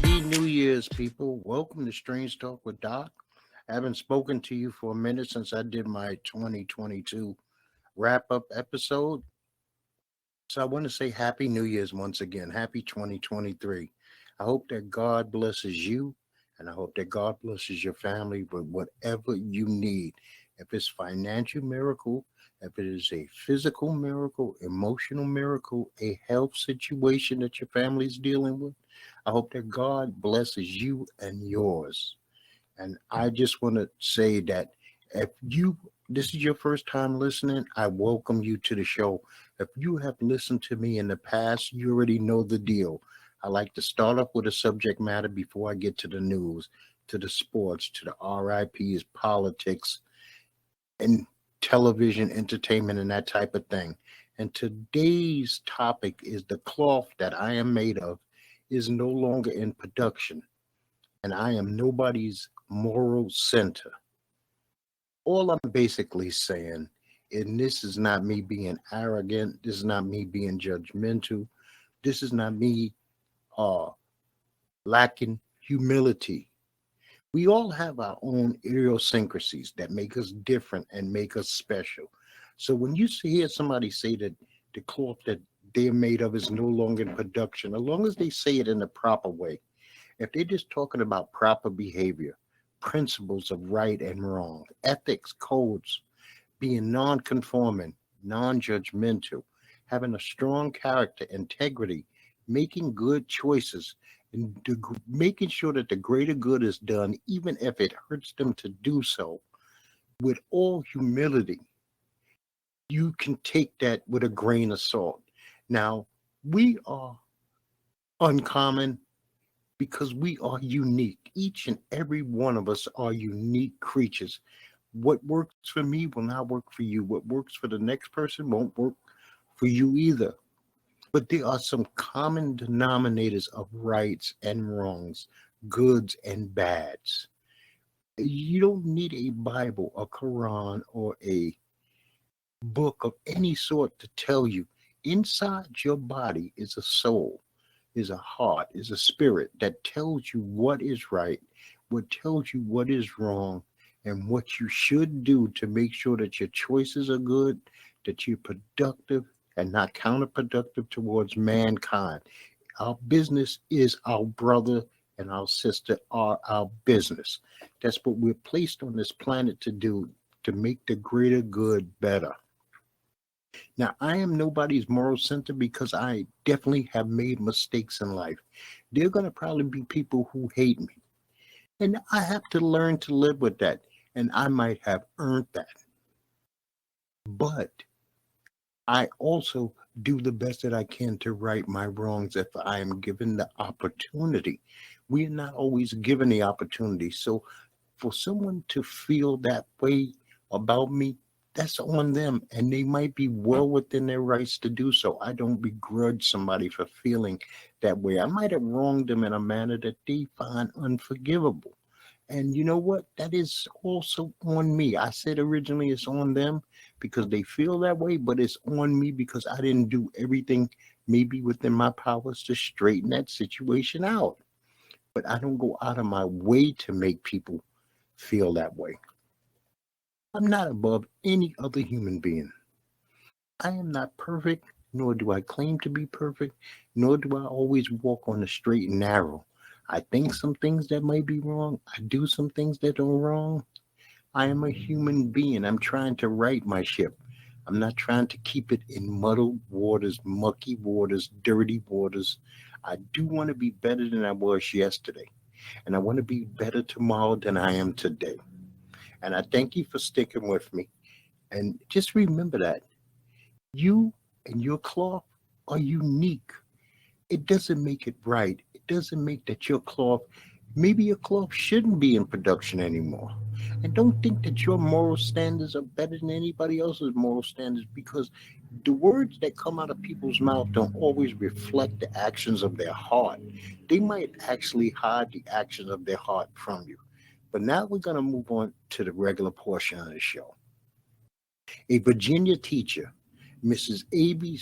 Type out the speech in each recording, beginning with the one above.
Happy New Year's, people. Welcome to Strange Talk with Doc. I haven't spoken to you for a minute since I did my 2022 wrap up episode. So I want to say Happy New Year's once again. Happy 2023. I hope that God blesses you and I hope that God blesses your family with whatever you need. If it's financial miracle, if it is a physical miracle, emotional miracle, a health situation that your family is dealing with, I hope that God blesses you and yours. And I just want to say that if you this is your first time listening, I welcome you to the show. If you have listened to me in the past, you already know the deal. I like to start off with a subject matter before I get to the news, to the sports, to the RIPs, politics, and television entertainment and that type of thing. And today's topic is the cloth that I am made of is no longer in production, and I am nobody's moral center. All I'm basically saying, and this is not me being arrogant, this is not me being judgmental, this is not me uh, lacking humility. We all have our own idiosyncrasies that make us different and make us special. So when you hear somebody say that the cloth that they're made of is no longer in production, as long as they say it in the proper way, if they're just talking about proper behavior, principles of right and wrong, ethics, codes, being non-conforming, non-judgmental, having a strong character, integrity, making good choices, and making sure that the greater good is done, even if it hurts them to do so, with all humility, you can take that with a grain of salt. Now, we are uncommon because we are unique. Each and every one of us are unique creatures. What works for me will not work for you. What works for the next person won't work for you either. But there are some common denominators of rights and wrongs, goods and bads. You don't need a Bible, a Quran, or a book of any sort to tell you inside your body is a soul, is a heart, is a spirit that tells you what is right, what tells you what is wrong, and what you should do to make sure that your choices are good, that you're productive and not counterproductive towards mankind. Our business is our brother and our sister are our business. That's what we're placed on this planet to do, to make the greater good better. Now, I am nobody's moral center because I definitely have made mistakes in life. There are going to probably be people who hate me, and I have to learn to live with that. And I might have earned that. But I also do the best that I can to right my wrongs if I am given the opportunity. We are not always given the opportunity. So for someone to feel that way about me, that's on them. And they might be well within their rights to do so. I don't begrudge somebody for feeling that way. I might have wronged them in a manner that they find unforgivable. And you know what? That is also on me. I said originally it's on them because they feel that way, but it's on me because I didn't do everything maybe within my powers to straighten that situation out. But I don't go out of my way to make people feel that way. I'm not above any other human being. I am not perfect, nor do I claim to be perfect, nor do I always walk on the straight and narrow. I think some things that might be wrong. I do some things that are wrong. I am a human being. I'm trying to right my ship. I'm not trying to keep it in muddled waters, mucky waters, dirty waters. I do want to be better than I was yesterday. And I want to be better tomorrow than I am today. And I thank you for sticking with me. And just remember that you and your cloth are unique. It doesn't make it right. It doesn't make that your cloth, maybe your cloth shouldn't be in production anymore. And don't think that your moral standards are better than anybody else's moral standards because the words that come out of people's mouth don't always reflect the actions of their heart. They might actually hide the actions of their heart from you. But now we're going to move on to the regular portion of the show. A Virginia teacher, Mrs. A.B.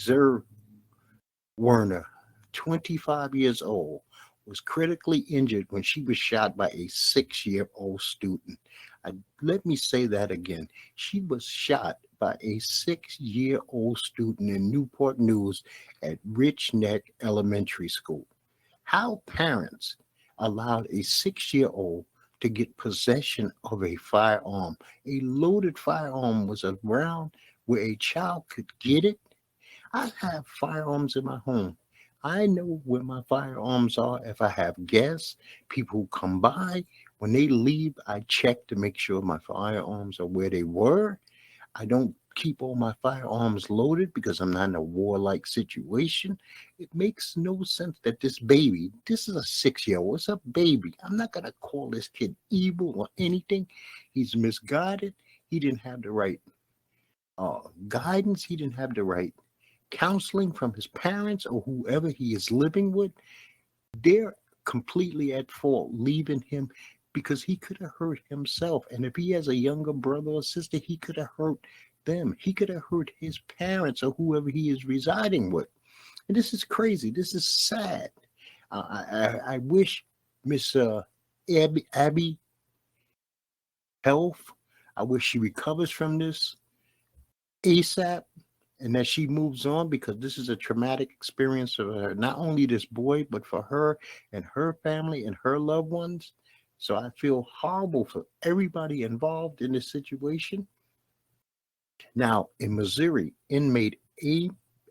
Werner, 25 years old, was critically injured when she was shot by a 6-year-old student. Let me say that again. She was shot by a 6-year-old student in Newport News at Rich Neck Elementary School. How parents allowed a 6-year-old to get possession of a firearm. A loaded firearm was around where a child could get it. I have firearms in my home. I know where my firearms are if I have guests, people who come by. When they leave, I check to make sure my firearms are where they were. I don't keep all my firearms loaded because I'm not in a warlike situation. It makes no sense that this is a 6-year-old, it's a baby. I'm not going to call this kid evil or anything. He's misguided. He didn't have the right guidance. He didn't have the right counseling from his parents or whoever he is living with. They're completely at fault leaving him because he could have hurt himself. And if he has a younger brother or sister, he could have hurt them. He could have hurt his parents or whoever he is residing with. And this is crazy. This is sad. I wish Miss Abby health. I wish she recovers from this ASAP and that she moves on, because this is a traumatic experience for her, not only this boy, but for her and her family and her loved ones. So I feel horrible for everybody involved in this situation. Now, in Missouri, inmate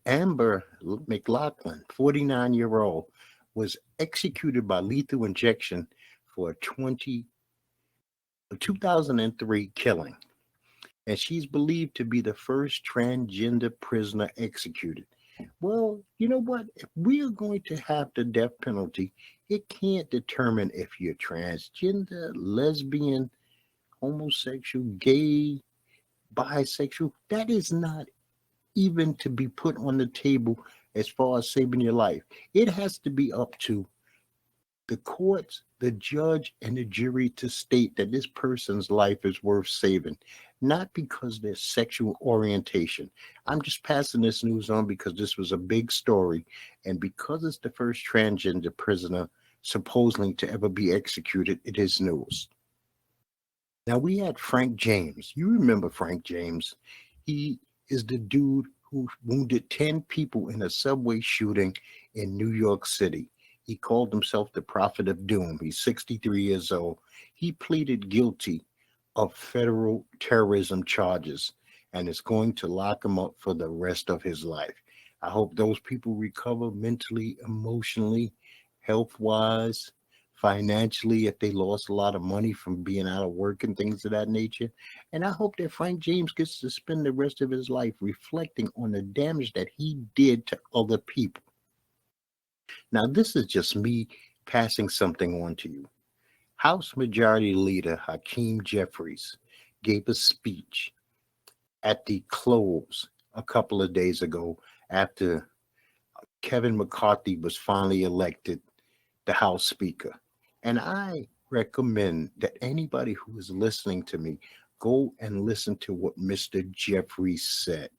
Amber McLaughlin, 49-year-old, was executed by lethal injection for a 2003 killing. And she's believed to be the first transgender prisoner executed. Well, you know what? If we are going to have the death penalty, it can't determine if you're transgender, lesbian, homosexual, gay, bisexual. That is not even to be put on the table as far as saving your life. It has to be up to the courts, the judge, and the jury to state that this person's life is worth saving, not because their sexual orientation. I'm just passing this news on because this was a big story, and because it's the first transgender prisoner supposedly to ever be executed, it is news. Now, we had Frank James. You remember Frank James. He is the dude who wounded 10 people in a subway shooting in New York City. He called himself the Prophet of Doom. He's 63 years old. He pleaded guilty of federal terrorism charges and is going to lock him up for the rest of his life. I hope those people recover mentally, emotionally, health-wise, financially, if they lost a lot of money from being out of work and things of that nature. And I hope that Frank James gets to spend the rest of his life reflecting on the damage that he did to other people. Now, this is just me passing something on to you. House Majority Leader Hakeem Jeffries gave a speech at the close a couple of days ago after Kevin McCarthy was finally elected the House Speaker. And I recommend that anybody who is listening to me go and listen to what Mr. Jeffries said.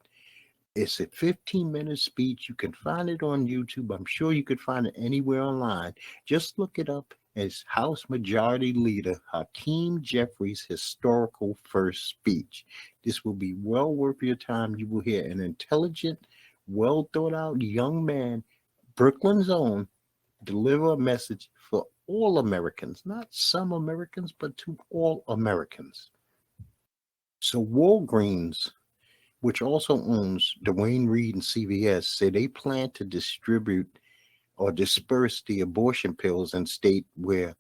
It's a 15-minute speech. You can find it on YouTube. I'm sure you could find it anywhere online. Just look it up as House Majority Leader Hakeem Jeffries' historical first speech. This will be well worth your time. You will hear an intelligent, well thought out young man, Brooklyn's own, deliver a message for all Americans, not some Americans, but to all Americans. So Walgreens, which also owns Dwayne Reed and CVS, say they plan to distribute or disperse the abortion pills in states where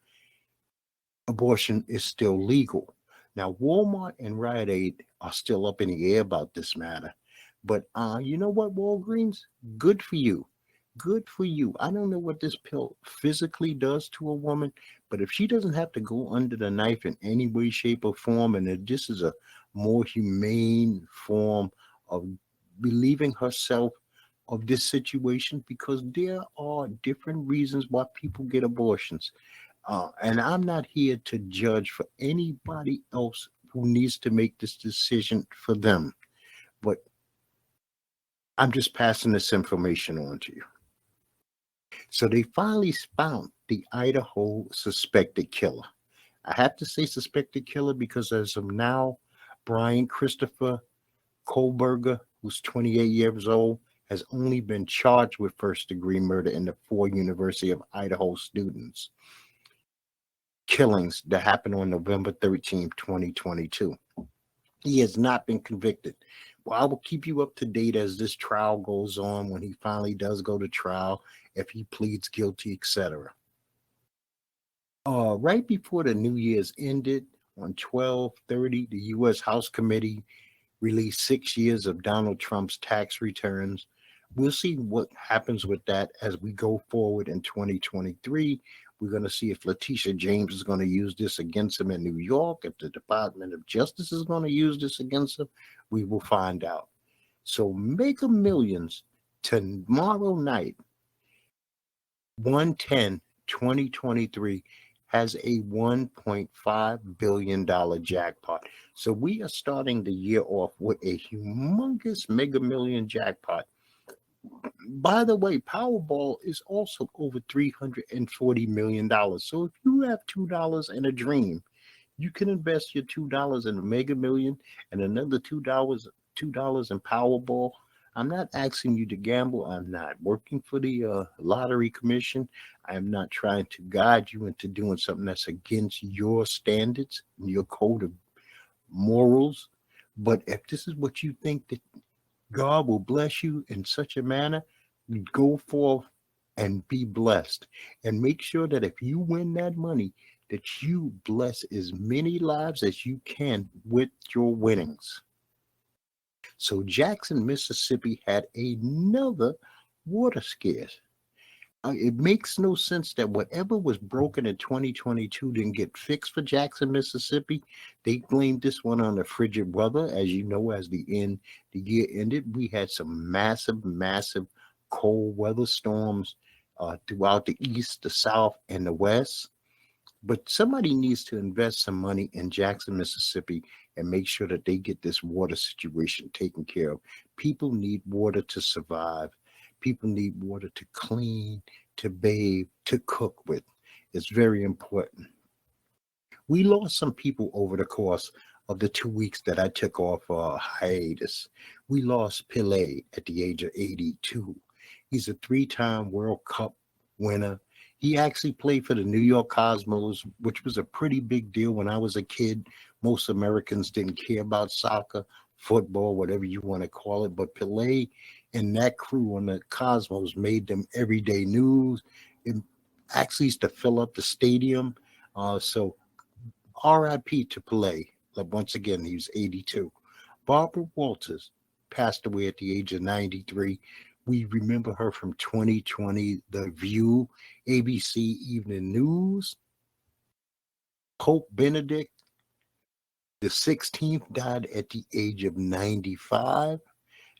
abortion is still legal. Now, Walmart and Rite Aid are still up in the air about this matter. But you know what, Walgreens? Good for you. Good for you. I don't know what this pill physically does to a woman, but if she doesn't have to go under the knife in any way, shape, or form, and if this is a more humane form of relieving herself of this situation, because there are different reasons why people get abortions. And I'm not here to judge for anybody else who needs to make this decision for them, but I'm just passing this information on to you. So they finally found the Idaho suspected killer. I have to say suspected killer because as of now, Bryan Christopher Kohberger, who's 28 years old, has only been charged with first degree murder in the four University of Idaho students killings that happened on November 13th, 2022. He has not been convicted. Well, I will keep you up to date as this trial goes on when he finally does go to trial, if he pleads guilty, etc. Right before the New Year's ended on 12/30, the U.S. House Committee released 6 years of Donald Trump's tax returns. We'll see what happens with that as we go forward in 2023. We're going to see if Letitia James is going to use this against him in New York, if the Department of Justice is going to use this against him. We will find out. So, Mega Millions tomorrow night, 110 2023 has a $1.5 billion jackpot. So we are starting the year off with a humongous Mega Million jackpot. By the way, Powerball is also over $340 million. So if you have $2 in a dream, you can invest your $2 in a Mega Million and another $2 in Powerball. I'm not asking you to gamble. I'm not working for the lottery commission. I am not trying to guide you into doing something that's against your standards, your code of morals. But if this is what you think that God will bless you in such a manner, go forth and be blessed. And make sure that if you win that money, that you bless as many lives as you can with your winnings. So Jackson, Mississippi had another water scare. It makes no sense that whatever was broken in 2022 didn't get fixed for Jackson, Mississippi. They blamed this one on the frigid weather. As you know, as the year ended, we had some massive cold weather storms throughout the east, the south, and the west. But somebody needs to invest some money in Jackson, Mississippi, and make sure that they get this water situation taken care of. People need water to survive. People need water to clean, to bathe, to cook with. It's very important. We lost some people over the course of the 2 weeks that I took off hiatus. We lost PELE at the age of 82. He's a three-time World Cup winner. He actually played for the New York Cosmos, which was a pretty big deal when I was a kid. Most Americans didn't care about soccer, football, whatever you want to call it. But PELE and that crew on the Cosmos made them everyday news. It actually used to fill up the stadium. So RIP to PELE. Once again, he was 82. Barbara Walters passed away at the age of 93. We remember her from 2020, The View, ABC Evening News. Pope Benedict the 16th died at the age of 95.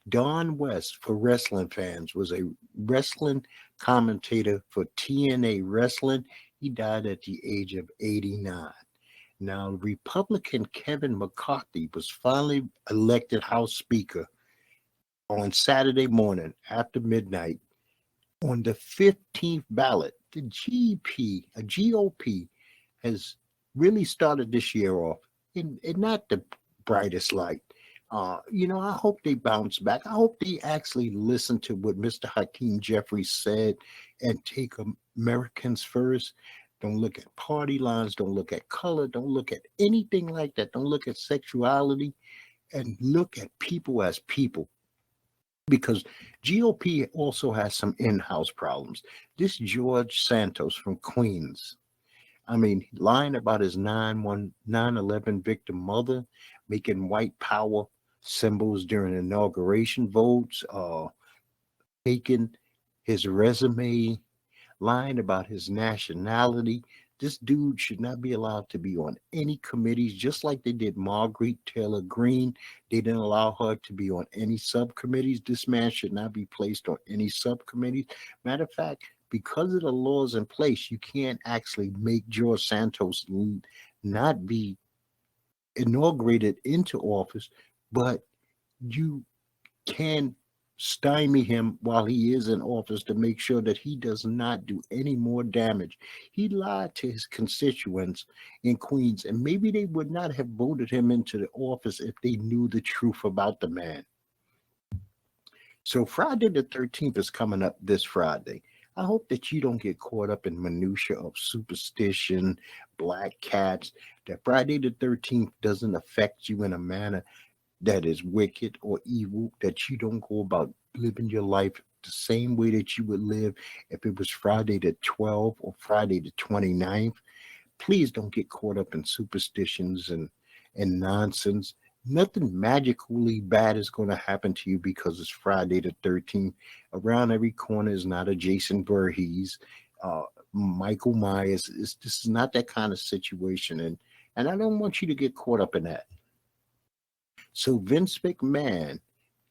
Don West, for wrestling fans, was a wrestling commentator for TNA Wrestling. He died at the age of 89. Now, Republican Kevin McCarthy was finally elected House Speaker on Saturday morning after midnight. On the 15th ballot, the GOP has really started this year off in not the brightest light. I hope they bounce back. I hope they actually listen to what Mr. Hakeem Jeffries said and take Americans first. Don't look at party lines. Don't look at color. Don't look at anything like that. Don't look at sexuality, and look at people as people. Because GOP also has some in-house problems. This George Santos from Queens, I mean, lying about his 9/11 victim mother, making white power symbols during inauguration votes, taking his resume, lying about his nationality. This dude should not be allowed to be on any committees, just like they did Marguerite Taylor Greene. They didn't allow her to be on any subcommittees. This man should not be placed on any subcommittees. Matter of fact, because of the laws in place, you can't actually make George Santos not be inaugurated into office, but you can stymie him while he is in office to make sure that he does not do any more damage. He lied to his constituents in Queens, and maybe they would not have voted him into the office if they knew the truth about the man. So Friday the 13th is coming up this Friday. I hope that you don't get caught up in minutia of superstition, black cats, that Friday the 13th doesn't affect you in a manner that is wicked or evil, that you don't go about living your life the same way that you would live if it was Friday the 12th or Friday the 29th. Please don't get caught up in superstitions and nonsense. Nothing magically bad is going to happen to you because it's Friday the 13th. Around every corner is not a Jason Voorhees, uh, Michael Myers. This is not that kind of situation, and I don't want you to get caught up in that. So Vince McMahon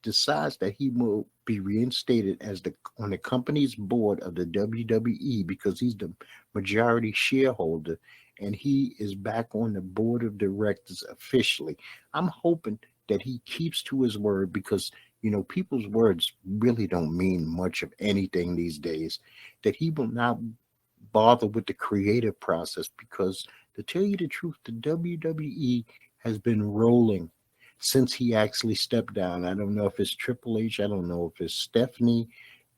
decides that he will be reinstated as the on the company's board of the WWE because he's the majority shareholder, and he is back on the board of directors officially. I'm hoping that he keeps to his word because people's words really don't mean much of anything these days. That he will not bother with the creative process because, to tell you the truth, the WWE has been rolling since he actually stepped down. I don't know if it's Triple H, I don't know if it's Stephanie,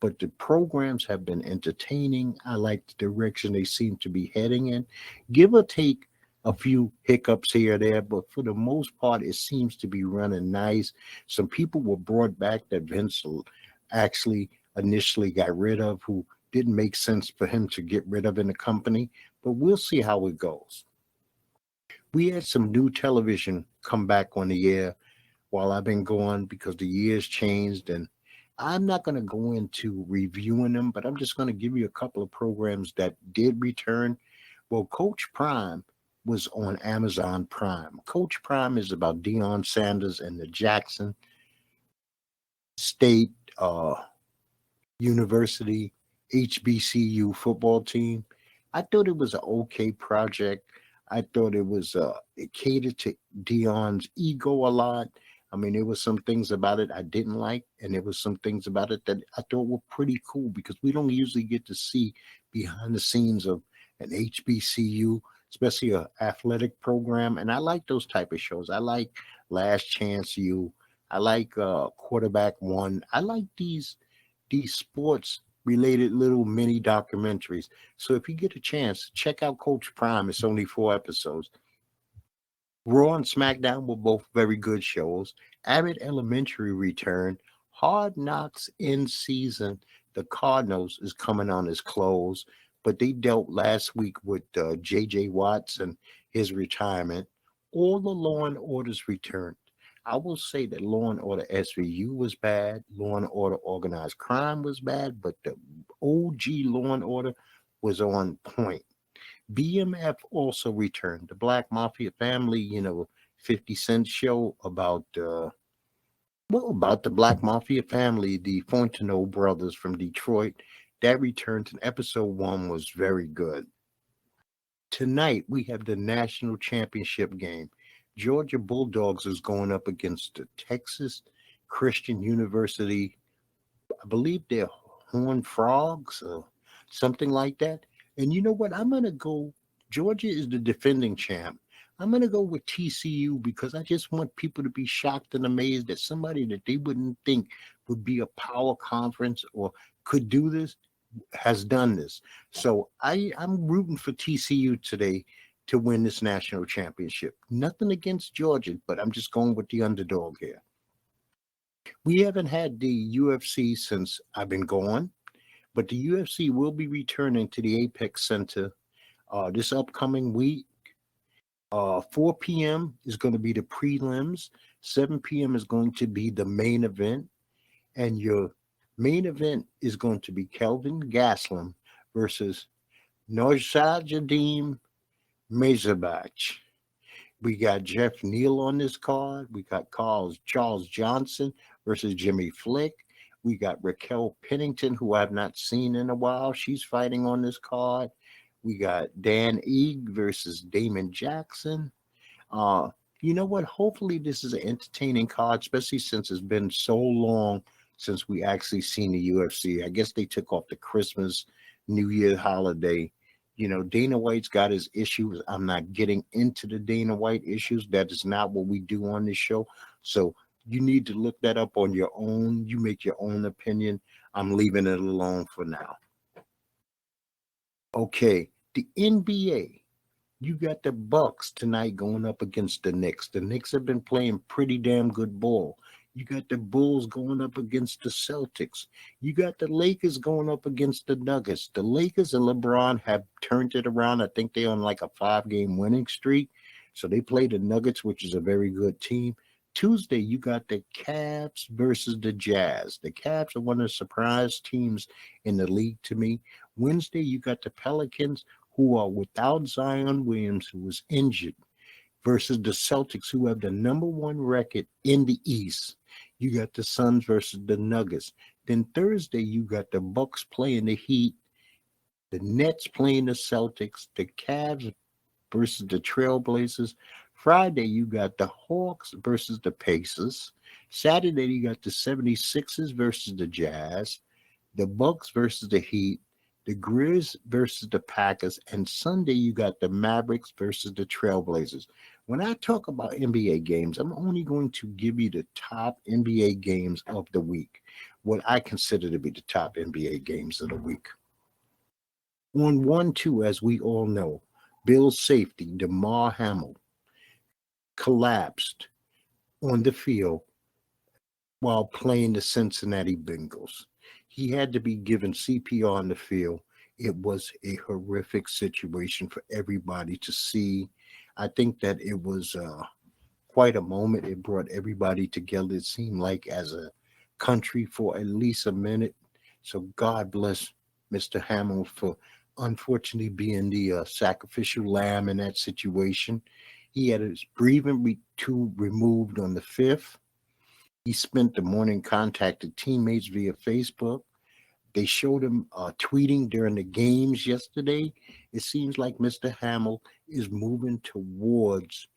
but the programs have been entertaining. I like the direction they seem to be heading in. Give or take a few hiccups here or there, but for the most part, it seems to be running nice. Some people were brought back that Vince actually initially got rid of, who didn't make sense for him to get rid of in the company, but we'll see how it goes. We had some new television come back on the air while I've been gone because the years changed, and I'm not going to go into reviewing them, but I'm just going to give you a couple of programs that did return. Well, Coach Prime was on Amazon Prime. Coach Prime is about Deion Sanders and the Jackson State University HBCU football team. I thought it was an okay project. I thought it catered to Dion's ego a lot. I mean, there was some things about it I didn't like, and there was some things about it that I thought were pretty cool because we don't usually get to see behind the scenes of an HBCU, especially a athletic program. And I like those type of shows. I like Last Chance U. I like Quarterback One. I like these sports related little mini documentaries. So if you get a chance, check out Coach Prime. It's only 4 episodes. Raw and SmackDown were both very good shows. Abbott Elementary returned. Hard Knocks in season. The Cardinals is coming on its close, but they dealt last week with J.J. Watts and his retirement. All the Law and Orders returned. I will say that Law and Order SVU was bad. Law and Order Organized Crime was bad, but the OG Law and Order was on point. BMF also returned. The Black Mafia family, 50 Cent show about the Black Mafia family, the Fontenot brothers from Detroit. That returned, and episode 1 was very good. Tonight we have the national championship game. Georgia Bulldogs is going up against the Texas Christian University. I believe they're Horned Frogs or something like that. And you know what? I'm going to go. Georgia is the defending champ. I'm going to go with TCU because I just want people to be shocked and amazed that somebody that they wouldn't think would be a power conference or could do this has done this. So I'm rooting for TCU today to win this national championship. Nothing against Georgia, but I'm just going with the underdog here. We haven't had the UFC since I've been gone, but the UFC will be returning to the Apex Center this upcoming week. 4 p.m. is going to be the prelims. 7 p.m. is going to be the main event. And your main event is going to be Kelvin Gastelum versus Nurmagomedov Mezabach. We got Jeff Neal on this card. We got Charles Johnson versus Jimmy Flick. We got Raquel Pennington, who I've not seen in a while. She's fighting on this card. We got Dan Eag versus Damon Jackson. You know what? Hopefully this is an entertaining card, especially since it's been so long since we actually seen the UFC. I guess they took off the Christmas, New Year holiday. Dana White's got his issues. I'm not getting into the Dana White issues. That is not what we do on this show. So you need to look that up on your own. You make your own opinion. I'm leaving it alone for now. Okay, the NBA. You got the Bucks tonight going up against the Knicks. The Knicks have been playing pretty damn good ball. You got the Bulls going up against the Celtics. You got the Lakers going up against the Nuggets. The Lakers and LeBron have turned it around. I think they're on like a 5-game winning streak. So they play the Nuggets, which is a very good team. Tuesday, you got the Cavs versus the Jazz. The Cavs are one of the surprise teams in the league to me. Wednesday, you got the Pelicans, who are without Zion Williams, who was injured, versus the Celtics, who have the number one record in the East. You got the Suns versus the Nuggets. Then Thursday, you got the Bucks playing the Heat, the Nets playing the Celtics, the Cavs versus the Trailblazers. Friday, you got the Hawks versus the Pacers. Saturday, you got the 76ers versus the Jazz, the Bucks versus the Heat, the Grizz versus the Packers, and Sunday you got the Mavericks versus the Trailblazers. When I talk about NBA games, I'm only going to give you the top NBA games of the week, what I consider to be the top NBA games of the week. On 1-2, as we all know, Bill's safety, Damar Hamlin, collapsed on the field while playing the Cincinnati Bengals. He had to be given CPR on the field. It was a horrific situation for everybody to see. I think that it was quite a moment. It brought everybody together. It seemed like as a country for at least a minute. So God bless Mr. Hamill for unfortunately being the sacrificial lamb in that situation. He had his breathing tube removed on the 5th. He spent the morning contacting teammates via Facebook. They showed him tweeting during the games yesterday. It seems like Mr. Hamill is moving towards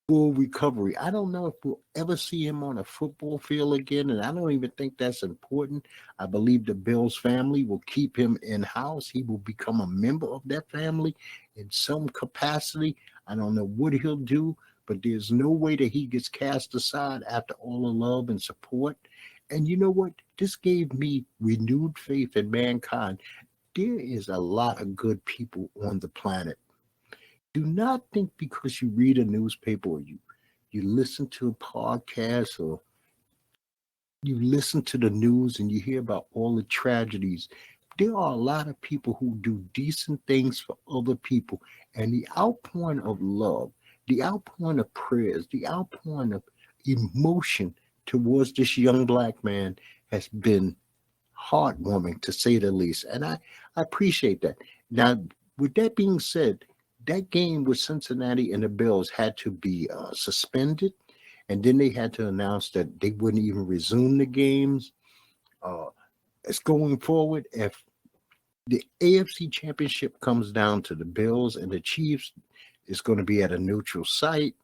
full recovery. I don't know if we'll ever see him on a football field again, and I don't even think that's important. I believe the Bills family will keep him in-house. He will become a member of that family in some capacity. I don't know what he'll do, but there's no way that he gets cast aside after all the love and support. And you know what? This gave me renewed faith in mankind. There is a lot of good people on the planet. Do not think because you read a newspaper or you listen to a podcast or you listen to the news and you hear about all the tragedies. There are a lot of people who do decent things for other people, and the outpouring of love, the outpouring of prayers, the outpouring of emotion towards this young black man has been heartwarming, to say the least. And I appreciate that. Now, with that being said, that game with Cincinnati and the Bills had to be suspended, and then they had to announce that they wouldn't even resume the games. As going forward, if the AFC Championship comes down to the Bills and the Chiefs, it's going to be at a neutral site.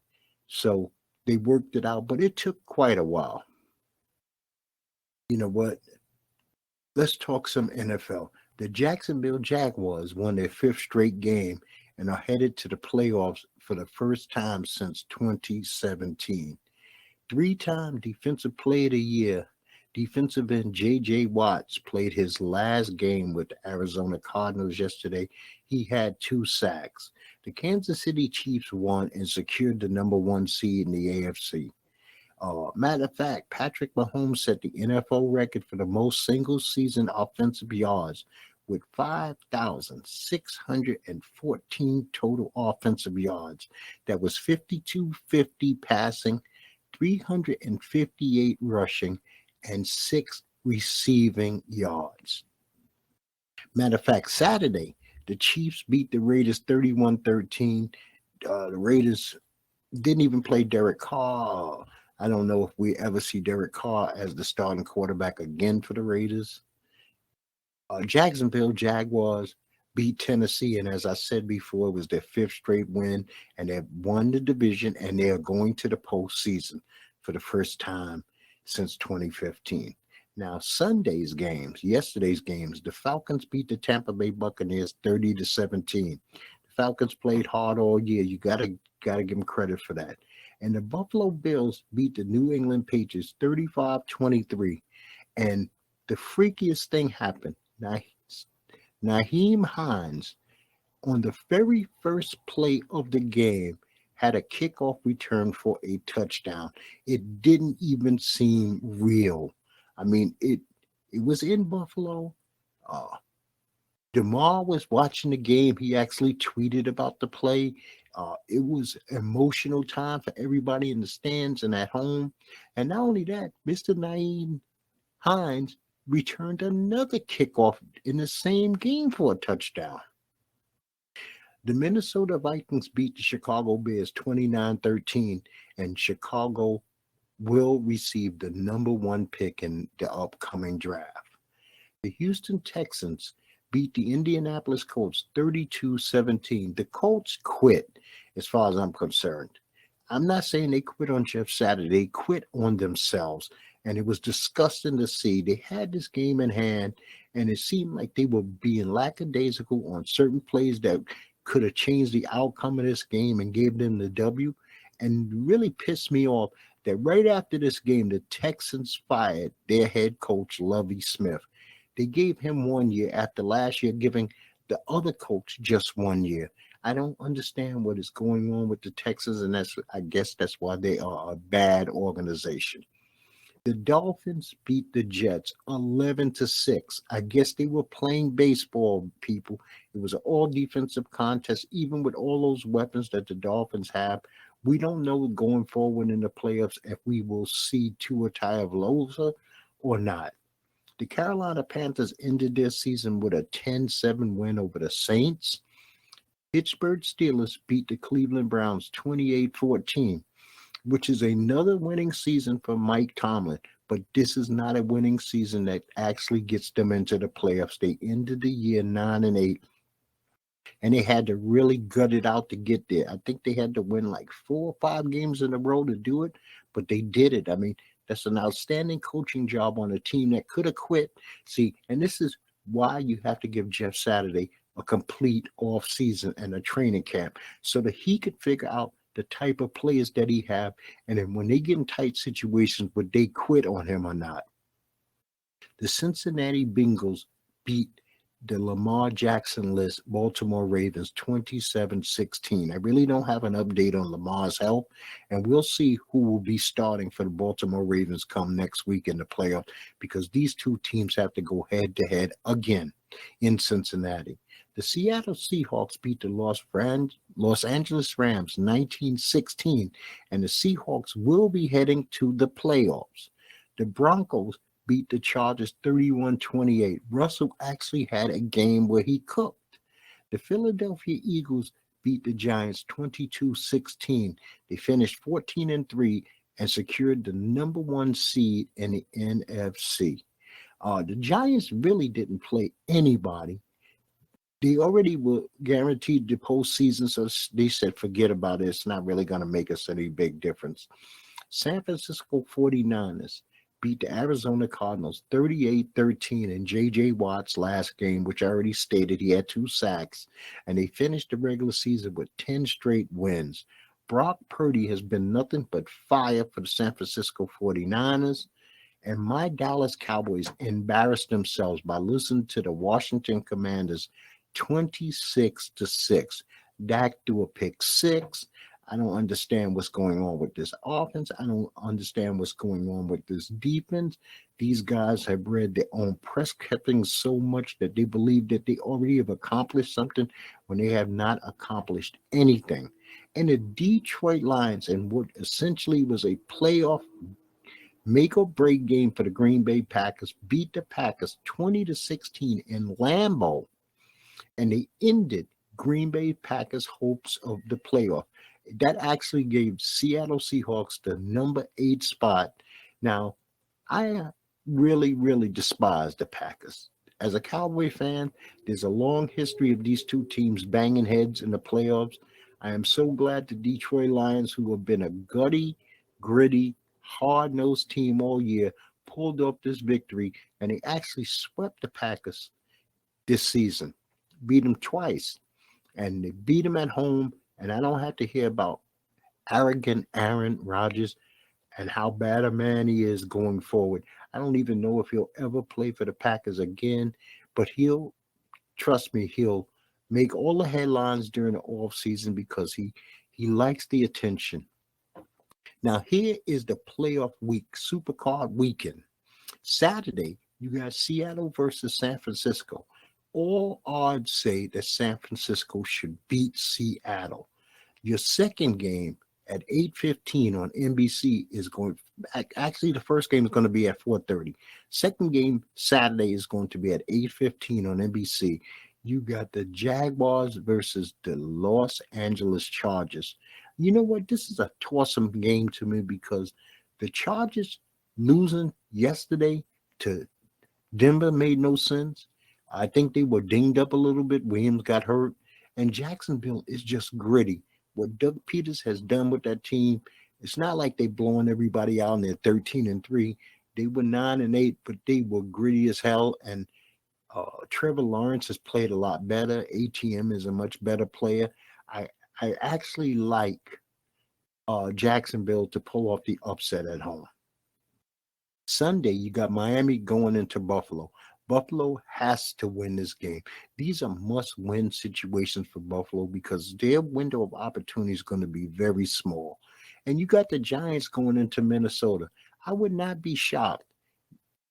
So they worked it out, but it took quite a while. You know what? Let's talk some NFL. The Jacksonville Jaguars won their 5th straight game and are headed to the playoffs for the first time since 2017. 3-time Defensive Player of the Year, defensive end J.J. Watts played his last game with the Arizona Cardinals yesterday. He had 2 sacks. The Kansas City Chiefs won and secured the number 1 seed in the AFC. Matter of fact, Patrick Mahomes set the NFL record for the most single-season offensive yards with 5,614 total offensive yards. That was 5,250 passing, 358 rushing, and 6 receiving yards. Matter of fact, Saturday, the Chiefs beat the Raiders 31-13. The Raiders didn't even play Derek Carr. I don't know if we ever see Derek Carr as the starting quarterback again for the Raiders. Jacksonville Jaguars beat Tennessee, and as I said before, it was their 5th straight win, and they won the division, and they are going to the postseason for the first time since 2015. Now, yesterday's games, the Falcons beat the Tampa Bay Buccaneers 30-17. The Falcons played hard all year. You gotta give them credit for that. And the Buffalo Bills beat the New England Patriots 35-23. And the freakiest thing happened. Now, Naheem Hines, on the very first play of the game, had a kickoff return for a touchdown. It didn't even seem real. I mean, it was in Buffalo. Uh, Damar was watching the game. He actually tweeted about the play. It was emotional time for everybody in the stands and at home. And not only that, Mr. Naeem Hines returned another kickoff in the same game for a touchdown. The Minnesota Vikings beat the Chicago Bears 29-13, and Chicago will receive the number one pick in the upcoming draft. The Houston Texans beat the Indianapolis Colts 32-17. The Colts quit, as far as I'm concerned. I'm not saying they quit on Jeff Saturday. They quit on themselves, and it was disgusting to see. They had this game in hand, and it seemed like they were being lackadaisical on certain plays that could have changed the outcome of this game and gave them the W. And really pissed me off that right after this game, the Texans fired their head coach, Lovie Smith. They gave him 1 year after last year giving the other coach just 1 year. I don't understand what is going on with the Texans, and I guess that's why they are a bad organization. The Dolphins beat the Jets 11-6. I guess they were playing baseball, people. It was an all defensive contest, even with all those weapons that the Dolphins have. We don't know going forward in the playoffs if we will see Tua Tagovailoa or not. The Carolina Panthers ended their season with a 10-7 win over the Saints. Pittsburgh Steelers beat the Cleveland Browns 28-14, which is another winning season for Mike Tomlin. But this is not a winning season that actually gets them into the playoffs. They ended the year 9-8, and they had to really gut it out to get there. I think they had to win like 4 or 5 games in a row to do it, but they did it. I mean, that's an outstanding coaching job on a team that could have quit. See, and this is why you have to give Jeff Saturday a complete off season and a training camp so that he could figure out the type of players that he have, and then when they get in tight situations, would they quit on him or not? The Cincinnati Bengals beat the Lamar Jackson-less Baltimore Ravens 27-16. I really don't have an update on Lamar's health, and we'll see who will be starting for the Baltimore Ravens come next week in the playoffs, because these two teams have to go head-to-head again in Cincinnati. The Seattle Seahawks beat the Los Angeles Rams 19-16, and the Seahawks will be heading to the playoffs. The Broncos beat the Chargers 31-28. Russell actually had a game where he cooked. The Philadelphia Eagles beat the Giants 22-16. They finished 14-3 and secured the number one seed in the NFC. The Giants really didn't play anybody. They already were guaranteed the postseason, so they said, forget about it. It's not really going to make us any big difference. San Francisco 49ers beat the Arizona Cardinals 38-13 in J.J. Watt's last game, which I already stated he had 2 sacks, and they finished the regular season with 10 straight wins. Brock Purdy has been nothing but fire for the San Francisco 49ers, and my Dallas Cowboys embarrassed themselves by losing to the Washington Commanders 26-6. Dak threw a pick 6. I don't understand what's going on with this offense. I don't understand what's going on with this defense. These guys have read their own press clippings so much that they believe that they already have accomplished something when they have not accomplished anything. And the Detroit Lions, in what essentially was a playoff make or break game for the Green Bay Packers, beat the Packers 20-16 in Lambeau, and they ended Green Bay Packers' hopes of the playoff. That actually gave Seattle Seahawks the number 8 spot. Now, I really, really despise the Packers. As a Cowboy fan, there's a long history of these two teams banging heads in the playoffs. I am so glad the Detroit Lions, who have been a gritty, hard-nosed team all year, pulled off this victory, and they actually swept the Packers this season, beat them twice, and they beat them at home. And I don't have to hear about arrogant Aaron Rodgers and how bad a man he is going forward. I don't even know if he'll ever play for the Packers again, but he'll, trust me, he'll make all the headlines during the off season because he likes the attention. Now here is the playoff week, Supercard weekend. Saturday, you got Seattle versus San Francisco. All odds say that San Francisco should beat Seattle. Your second game at 8:15 on NBC is going, actually the first game is going to be at 4:30. Second game Saturday is going to be at 8:15 on NBC. You got the Jaguars versus the Los Angeles Chargers. You know what? This is a toss-up game to me because the Chargers losing yesterday to Denver made no sense. I think they were dinged up a little bit. Williams got hurt. And Jacksonville is just gritty. What Doug Peters has done with that team, it's not like they're blowing everybody out and they're 13-3. They were 9-8, but they were gritty as hell. And Trevor Lawrence has played a lot better. ATM is a much better player. I actually like Jacksonville to pull off the upset at home. Sunday, you got Miami going into Buffalo. Buffalo has to win this game. These are must-win situations for Buffalo because their window of opportunity is going to be very small. And you got the Giants going into Minnesota. I would not be shocked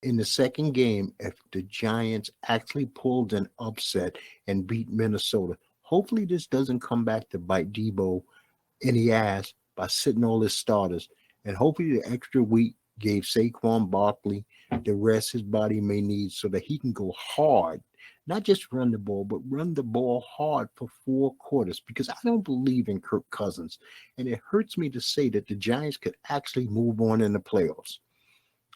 in the second game if the Giants actually pulled an upset and beat Minnesota. Hopefully this doesn't come back to bite Debo in the ass by sitting all his starters. And hopefully the extra week gave Saquon Barkley the rest his body may need so that he can go hard, not just run the ball, but run the ball hard for 4 quarters because I don't believe in Kirk Cousins. And it hurts me to say that the Giants could actually move on in the playoffs.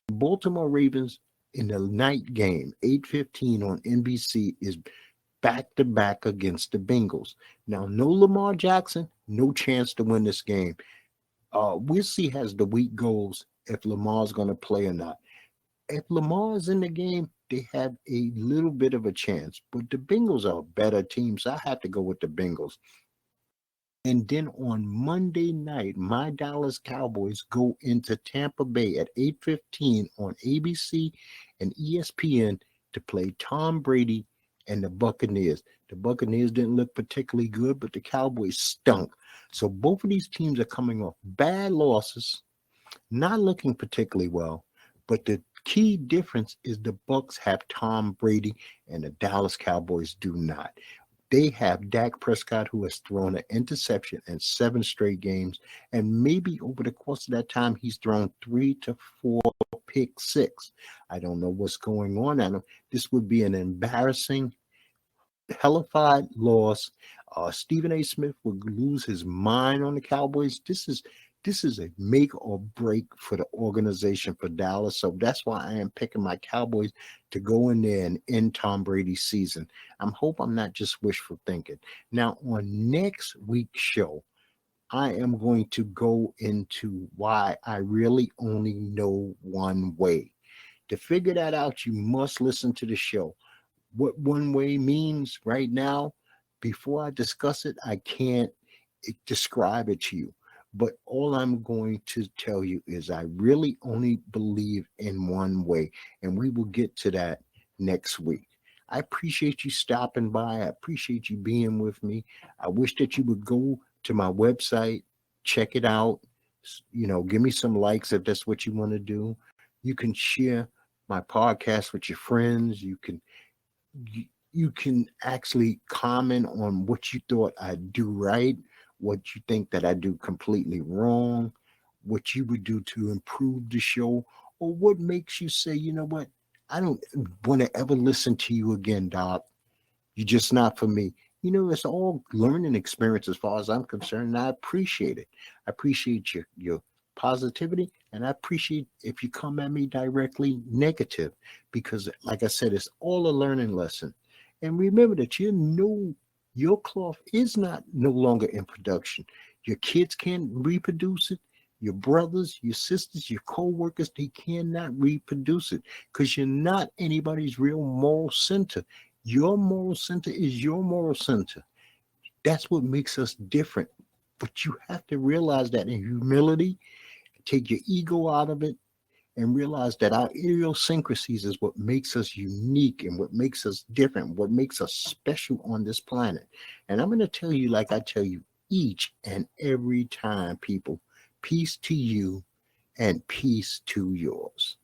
Baltimore Ravens in the night game, 8:15 on NBC, is back-to-back against the Bengals. Now, no Lamar Jackson, no chance to win this game. We'll see as the week goes if Lamar's going to play or not. If Lamar's in the game, they have a little bit of a chance. But the Bengals are a better team, so I have to go with the Bengals. And then on Monday night, my Dallas Cowboys go into Tampa Bay at 8:15 on ABC and ESPN to play Tom Brady and the Buccaneers. The Buccaneers didn't look particularly good, but the Cowboys stunk. So both of these teams are coming off bad losses, not looking particularly well. But the key difference is the Bucs have Tom Brady and the Dallas Cowboys do not. They have Dak Prescott, who has thrown an interception in 7 straight games, and maybe over the course of that time, he's thrown 3 to 4 pick six. I don't know what's going on at him. This would be an embarrassing, hellified loss. Stephen A. Smith would lose his mind on the Cowboys. This is a make or break for the organization for Dallas. So that's why I am picking my Cowboys to go in there and end Tom Brady's season. I hope I'm not just wishful thinking. Now, on next week's show, I am going to go into why I really only know one way. To figure that out, you must listen to the show. What one way means right now, before I discuss it, I can't describe it to you. But all I'm going to tell you is I really only believe in one way, and we will get to that next week. I appreciate you stopping by. I appreciate you being with me. I wish that you would go to my website, check it out, give me some likes if that's what you want to do. You can share my podcast with your friends. You can actually comment on what you thought I do right, what you think that I do completely wrong, what you would do to improve the show, or what makes you say, you know what, I don't want to ever listen to you again, Doc. You're just not for me. It's all learning experience as far as I'm concerned, and I appreciate it. I appreciate your positivity, and I appreciate if you come at me directly negative, because like I said, it's all a learning lesson. And remember that your cloth is not no longer in production. Your kids can't reproduce it. your brothers, your sisters, your co-workers, they cannot reproduce it because you're not anybody's real moral center. Your moral center is your moral center. That's what makes us different. But you have to realize that in humility, take your ego out of it, and realize that our idiosyncrasies is what makes us unique and what makes us different, what makes us special on this planet. And I'm going to tell you, like I tell you each and every time, people, peace to you and peace to yours.